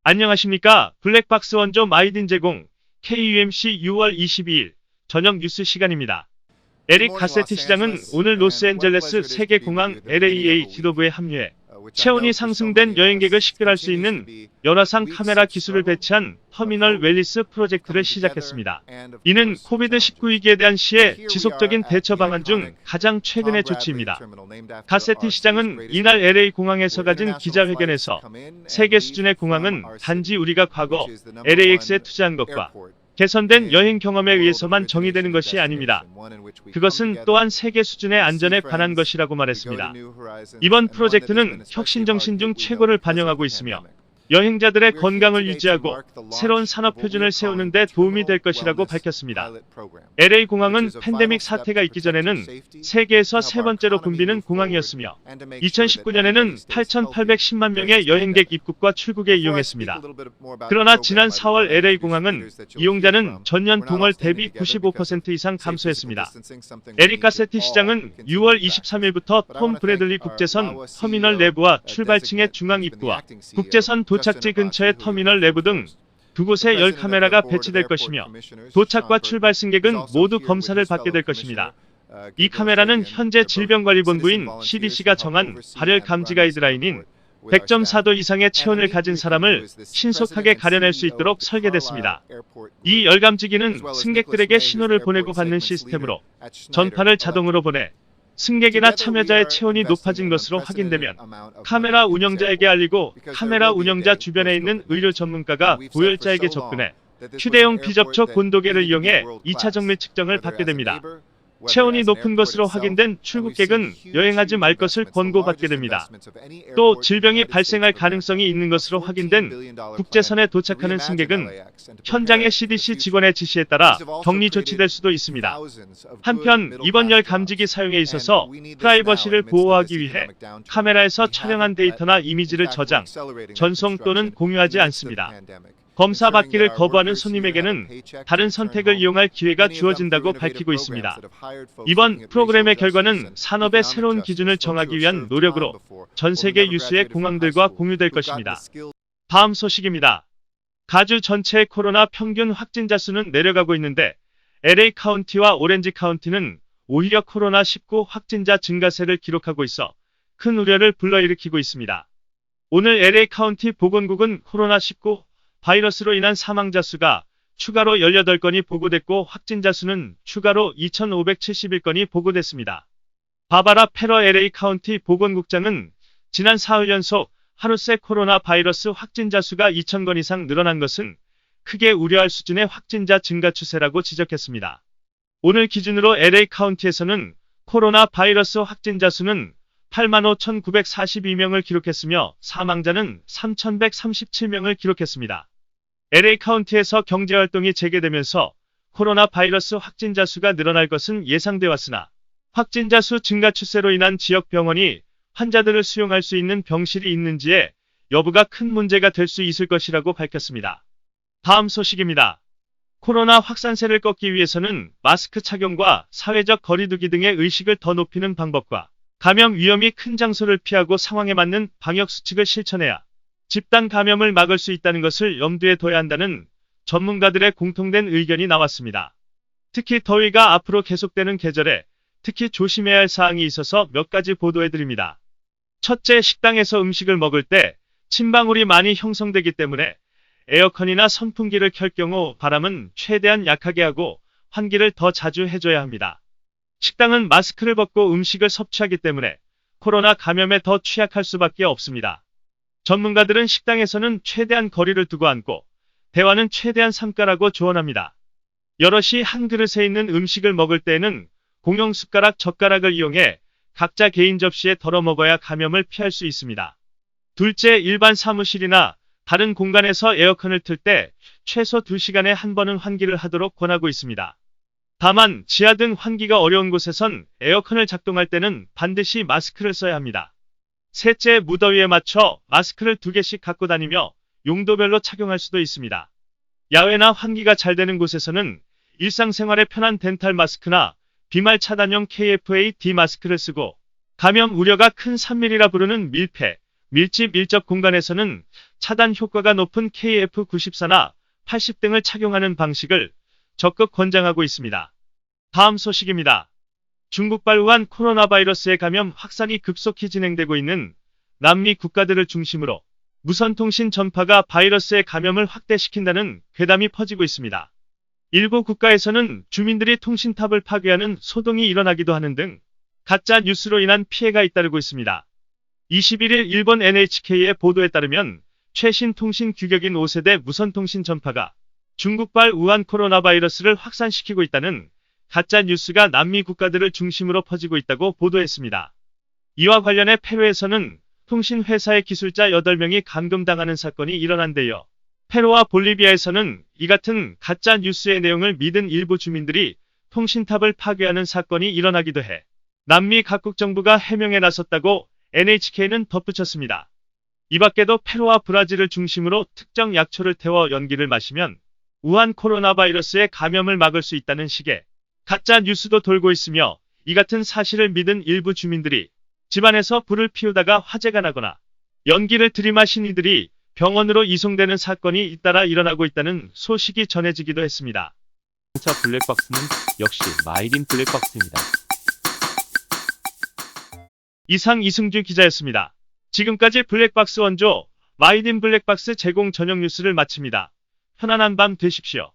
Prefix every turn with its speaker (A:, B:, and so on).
A: 안녕하십니까. 블랙박스 원조 마이딘 제공 KUMC 6월 22일 저녁 뉴스 시간입니다. 에릭 가세티 시장은 오늘 로스앤젤레스 세계공항 LAA 지도부에 합류해 체온이 상승된 여행객을 식별할 수 있는 열화상 카메라 기술을 배치한 터미널 웰리스 프로젝트를 시작했습니다. 이는 코비드-19 위기에 대한 시의 지속적인 대처 방안 중 가장 최근의 조치입니다. 가세티 시장은 이날 LA 공항에서 가진 기자회견에서 세계 수준의 공항은 단지 우리가 과거 LAX에 투자한 것과 개선된 여행 경험에 의해서만 정의되는 것이 아닙니다. 그것은 또한 세계 수준의 안전에 관한 것이라고 말했습니다. 이번 프로젝트는 혁신정신 중 최고를 반영하고 있으며 여행자들의 건강을 유지하고 새로운 산업 표준을 세우는 데 도움이 될 것이라고 밝혔습니다. LA 공항은 팬데믹 사태가 있기 전에는 세계에서 세 번째로 붐비는 공항이었으며 2019년에는 8,810만 명의 여행객 입국과 출국에 이용했습니다. 그러나 지난 4월 LA 공항은 이용자는 전년 동월 대비 95% 이상 감소했습니다. 에릭 가세티 시장은 6월 23일부터 톰 브래들리 국제선 터미널 내부와 출발층의 중앙 입구와 국제선 도착지 근처의 터미널 내부 등 두 곳에 10카메라가 배치될 것이며 도착과 출발 승객은 모두 검사를 받게 될 것입니다. 이 카메라는 현재 질병관리본부인 CDC가 정한 발열 감지 가이드라인인 100.4도 이상의 체온을 가진 사람을 신속하게 가려낼 수 있도록 설계됐습니다. 이 열감지기는 승객들에게 신호를 보내고 받는 시스템으로 전파를 자동으로 보내 승객이나 참여자의 체온이 높아진 것으로 확인되면 카메라 운영자에게 알리고 카메라 운영자 주변에 있는 의료 전문가가 고열자에게 접근해 휴대용 비접촉 온도계를 이용해 2차 정밀 측정을 받게 됩니다. 체온이 높은 것으로 확인된 출국객은 여행하지 말 것을 권고받게 됩니다. 또 질병이 발생할 가능성이 있는 것으로 확인된 국제선에 도착하는 승객은 현장의 CDC 직원의 지시에 따라 격리 조치될 수도 있습니다. 한편 이번 열 감지기 사용에 있어서 프라이버시를 보호하기 위해 카메라에서 촬영한 데이터나 이미지를 저장, 전송 또는 공유하지 않습니다. 검사 받기를 거부하는 손님에게는 다른 선택을 이용할 기회가 주어진다고 밝히고 있습니다. 이번 프로그램의 결과는 산업의 새로운 기준을 정하기 위한 노력으로 전 세계 유수의 공항들과 공유될 것입니다. 다음 소식입니다. 가주 전체의 코로나 평균 확진자 수는 내려가고 있는데 LA 카운티와 오렌지 카운티는 오히려 코로나19 확진자 증가세를 기록하고 있어 큰 우려를 불러일으키고 있습니다. 오늘 LA 카운티 보건국은 코로나19 바이러스로 인한 사망자 수가 추가로 18건이 보고됐고 확진자 수는 추가로 2,571건이 보고됐습니다. 바바라 페러 LA 카운티 보건국장은 지난 사흘 연속 하루 새 코로나 바이러스 확진자 수가 2,000건 이상 늘어난 것은 크게 우려할 수준의 확진자 증가 추세라고 지적했습니다. 오늘 기준으로 LA 카운티에서는 코로나 바이러스 확진자 수는 85,942명을 기록했으며 사망자는 3,137명을 기록했습니다. LA 카운티에서 경제활동이 재개되면서 코로나 바이러스 확진자 수가 늘어날 것은 예상돼 왔으나 확진자 수 증가 추세로 인한 지역 병원이 환자들을 수용할 수 있는 병실이 있는지에 여부가 큰 문제가 될 수 있을 것이라고 밝혔습니다. 다음 소식입니다. 코로나 확산세를 꺾기 위해서는 마스크 착용과 사회적 거리두기 등의 의식을 더 높이는 방법과 감염 위험이 큰 장소를 피하고 상황에 맞는 방역 수칙을 실천해야 집단 감염을 막을 수 있다는 것을 염두에 둬야 한다는 전문가들의 공통된 의견이 나왔습니다. 특히 더위가 앞으로 계속되는 계절에 특히 조심해야 할 사항이 있어서 몇 가지 보도해드립니다. 첫째, 식당에서 음식을 먹을 때 침방울이 많이 형성되기 때문에 에어컨이나 선풍기를 켤 경우 바람은 최대한 약하게 하고 환기를 더 자주 해줘야 합니다. 식당은 마스크를 벗고 음식을 섭취하기 때문에 코로나 감염에 더 취약할 수밖에 없습니다. 전문가들은 식당에서는 최대한 거리를 두고 앉고 대화는 최대한 삼가라고 조언합니다. 여럿이 한 그릇에 있는 음식을 먹을 때에는 공용 숟가락, 젓가락을 이용해 각자 개인 접시에 덜어 먹어야 감염을 피할 수 있습니다. 둘째, 일반 사무실이나 다른 공간에서 에어컨을 틀 때 최소 2시간에 한 번은 환기를 하도록 권하고 있습니다. 다만 지하 등 환기가 어려운 곳에선 에어컨을 작동할 때는 반드시 마스크를 써야 합니다. 셋째, 무더위에 맞춰 마스크를 2개씩 갖고 다니며 용도별로 착용할 수도 있습니다. 야외나 환기가 잘 되는 곳에서는 일상생활에 편한 덴탈 마스크나 비말 차단용 KF-AD 마스크를 쓰고 감염 우려가 큰 3mm라 부르는 밀폐, 밀집 밀접 공간에서는 차단 효과가 높은 KF94나 80 등을 착용하는 방식을 적극 권장하고 있습니다. 다음 소식입니다. 중국발 우한 코로나 바이러스의 감염 확산이 급속히 진행되고 있는 남미 국가들을 중심으로 무선통신 전파가 바이러스의 감염을 확대시킨다는 괴담이 퍼지고 있습니다. 일부 국가에서는 주민들이 통신탑을 파괴하는 소동이 일어나기도 하는 등 가짜 뉴스로 인한 피해가 잇따르고 있습니다. 21일 일본 NHK의 보도에 따르면 최신 통신 규격인 5세대 무선통신 전파가 중국발 우한 코로나 바이러스를 확산시키고 있다는 가짜 뉴스가 남미 국가들을 중심으로 퍼지고 있다고 보도했습니다. 이와 관련해 페루에서는 통신 회사의 기술자 8명이 감금당하는 사건이 일어난 데요. 페루와 볼리비아에서는 이 같은 가짜 뉴스의 내용을 믿은 일부 주민들이 통신탑을 파괴하는 사건이 일어나기도 해 남미 각국 정부가 해명에 나섰다고 NHK는 덧붙였습니다. 이 밖에도 페루와 브라질을 중심으로 특정 약초를 태워 연기를 마시면 우한 코로나 바이러스의 감염을 막을 수 있다는 식의 가짜 뉴스도 돌고 있으며 이 같은 사실을 믿은 일부 주민들이 집안에서 불을 피우다가 화재가 나거나 연기를 들이마신 이들이 병원으로 이송되는 사건이 잇따라 일어나고 있다는 소식이 전해지기도 했습니다.
B: 자동차 블랙박스는 역시 마이딘 블랙박스입니다.
A: 이상 이승주 기자였습니다. 지금까지 블랙박스 원조 마이딘 블랙박스 제공 전용 뉴스를 마칩니다. 편안한 밤 되십시오.